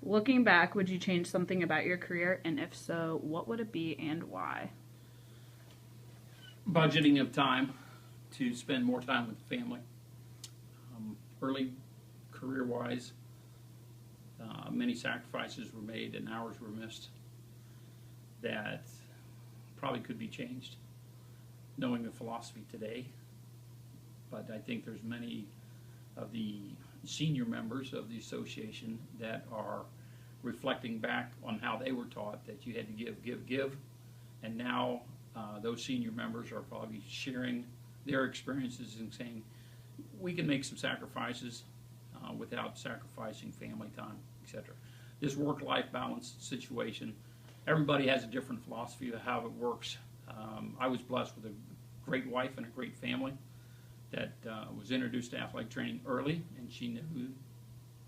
Looking back, would you change something about your career? And if so, what would it be and why? Budgeting of time to spend more time with the family. Early career-wise, many sacrifices were made and hours were missed that probably could be changed, knowing the philosophy today. But I think there's many of the senior members of the association that are reflecting back on how they were taught that you had to give, and now those senior members are probably sharing their experiences and saying we can make some sacrifices without sacrificing family time, etc. This work-life balance situation, everybody has a different philosophy of how it works. I was blessed with a great wife and a great family that was introduced to athletic training early, and she knew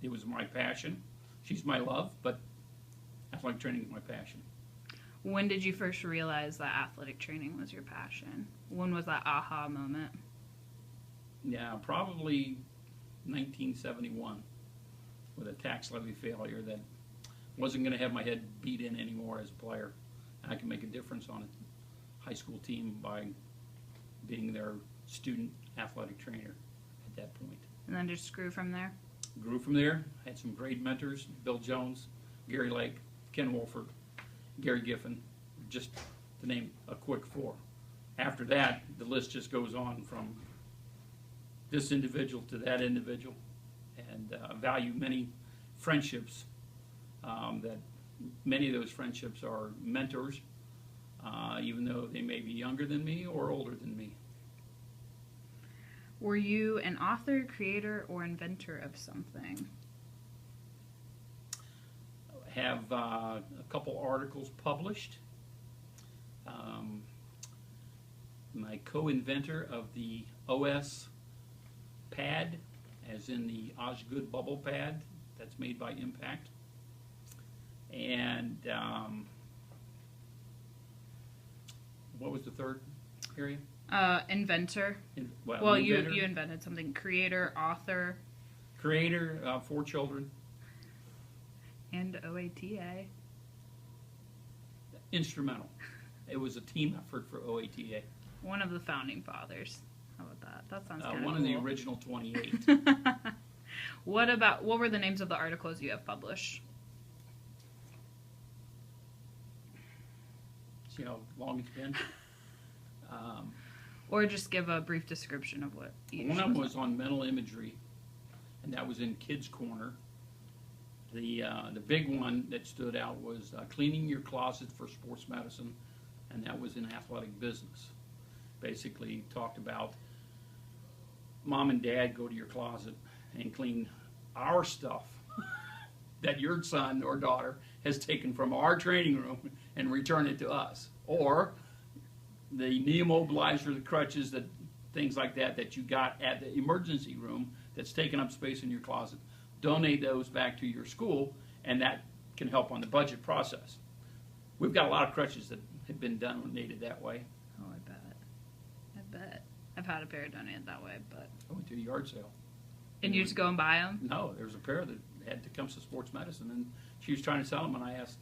it was my passion. She's my love, but athletic training is my passion. When did you first realize that athletic training was your passion? When was that aha moment? Yeah, probably 1971 with a tax levy failure that wasn't going to have my head beat in anymore as a player. I could make a difference on a high school team by being their student athletic trainer at that point. And then just grew from there? Grew from there. Had some great mentors, Bill Jones, Gary Lake, Ken Wolford, Gary Giffen, just to name a quick four. After that, the list just goes on from this individual to that individual, and value many friendships that many of those friendships are mentors, even though they may be younger than me or older than me. Were you an author, creator, or inventor of something? Have a couple articles published. My co-inventor of the OS pad, as in the Osgood bubble pad that's made by Impact. And what was the third area? Inventor. Well, inventor, you invented something. Creator, author. Creator, 4 children. And OATA. Instrumental. It was a team effort for OATA. One of the founding fathers. How about that? That sounds kind of one cool. of the original 28. What were the names of the articles you have published? See how long it's been? Or just give a brief description of what each One of them was on mental imagery, and that was in Kids Corner. The big one that stood out was cleaning your closet for sports medicine, and that was in athletic business. Basically talked about mom and dad go to your closet and clean our stuff that your son or daughter has taken from our training room and return it to us. Or the knee immobilizer, the crutches, that things like that that you got at the emergency room that's taken up space in your closet. Donate those back to your school, and that can help on the budget process. We've got a lot of crutches that have been donated that way. Oh, I bet. I've had a pair donated that way, but... I went to a yard sale. And you just go and buy them? No, there was a pair that had Tecumseh Sports Medicine, and she was trying to sell them, and I asked,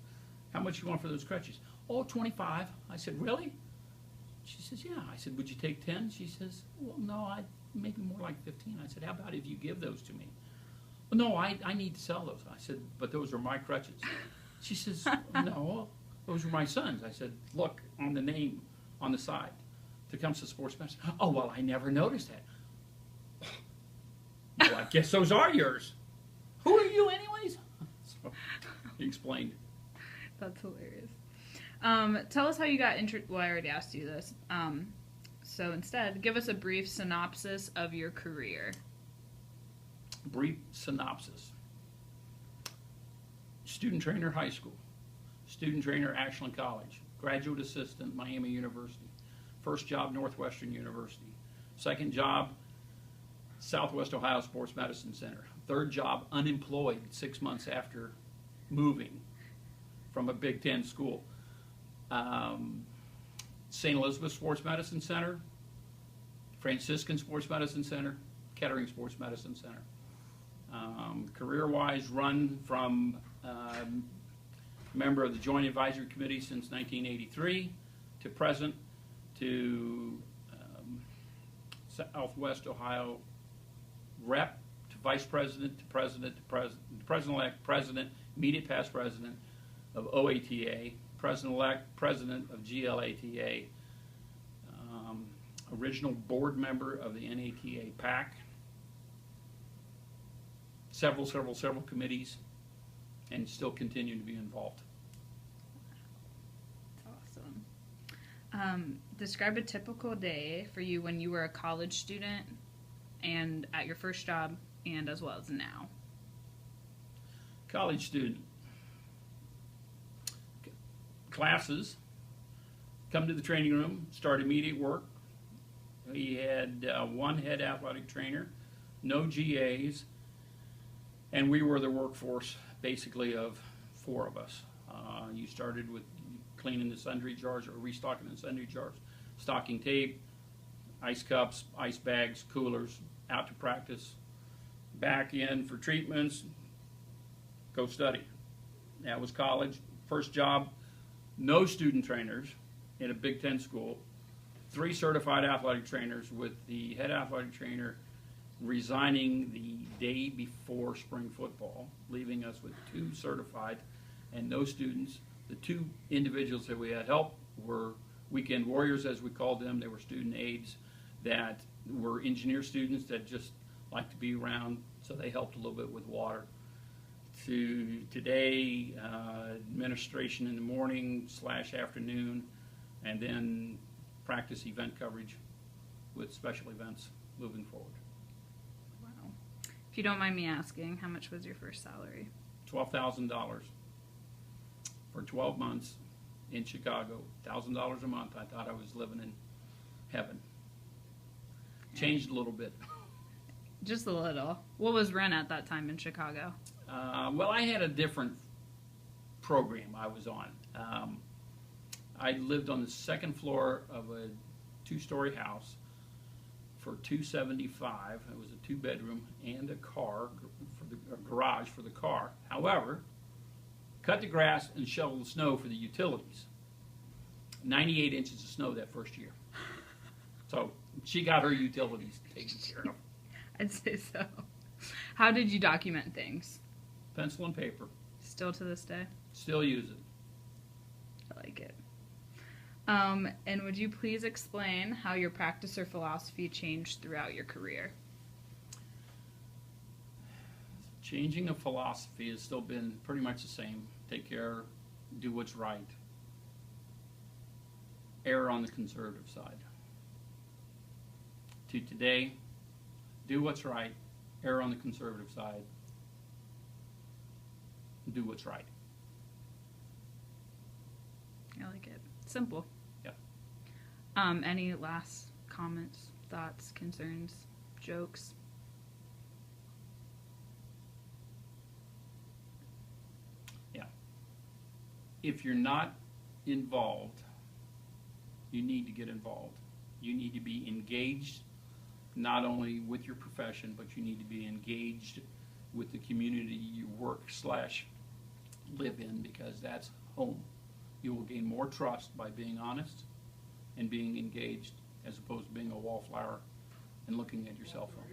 how much you want for those crutches? Oh, $25. I said, really? She says, yeah. I said, would you take 10? She says, well, no, maybe more like 15. I said, how about if you give those to me? Well, no, I need to sell those. I said, but those are my crutches. She says, no, those are my sons. I said, look on the name on the side, Tecumseh Sports Medicine. Oh, well, I never noticed that. Well, I guess those are yours. Who are you anyways? So he explained. That's hilarious. Tell us how you got interested. Well, I already asked you this. So instead, give us a brief synopsis of your career. Brief synopsis. Student trainer, high school. Student trainer, Ashland College. Graduate assistant, Miami University. First job, Northwestern University. Second job, Southwest Ohio Sports Medicine Center. Third job, unemployed 6 months after moving from a Big Ten school. St. Elizabeth Sports Medicine Center, Franciscan Sports Medicine Center, Kettering Sports Medicine Center. Career-wise, run from member of the Joint Advisory Committee since 1983 to present, to Southwest Ohio rep, to vice president, to president, to president-elect, president, immediate past president of OATA, president-elect, president of GLATA, original board member of the NATA PAC, several committees, and still continue to be involved. That's awesome. Describe a typical day for you when you were a college student and at your first job and as well as now. College student. Classes, come to the training room, start immediate work. We had one head athletic trainer, no GAs, and we were the workforce basically of 4 of us. You started with cleaning the sundry jars or restocking the sundry jars, stocking tape, ice cups, ice bags, coolers, out to practice, back in for treatments, go study. That was college. First job, no student trainers in a Big Ten school, 3 certified athletic trainers, with the head athletic trainer resigning the day before spring football, leaving us with 2 certified and no students. The 2 individuals that we had help were weekend warriors, as we called them. They were student aides that were engineer students that just liked to be around, so they helped a little bit with water. To today, administration in the morning / afternoon, and then practice event coverage with special events moving forward. Wow. If you don't mind me asking, how much was your first salary? $12,000 for 12 months in Chicago. $1,000 a month. I thought I was living in heaven. Changed a little bit. Just a little. What was rent at that time in Chicago? Well, I had a different program I was on. I lived on the second floor of a 2-story house for $275. It was a 2-bedroom and a car, a garage for the car. However, cut the grass and shovel the snow for the utilities. 98 inches of snow that first year. So she got her utilities taken care of. I'd say so. How did you document things? Pencil and paper. Still to this day? Still use it. I like it. And would you please explain how your practice or philosophy changed throughout your career? Changing of philosophy has still been pretty much the same. Take care, do what's right. Err on the conservative side. To today, do what's right, err on the conservative side, do what's right. I like it. Simple. Yep. Any last comments, thoughts, concerns, jokes? Yeah. If you're not involved, you need to get involved. You need to be engaged, not only with your profession, but you need to be engaged with the community you work / live in, because that's home. You will gain more trust by being honest and being engaged, as opposed to being a wallflower and looking at your cell phone.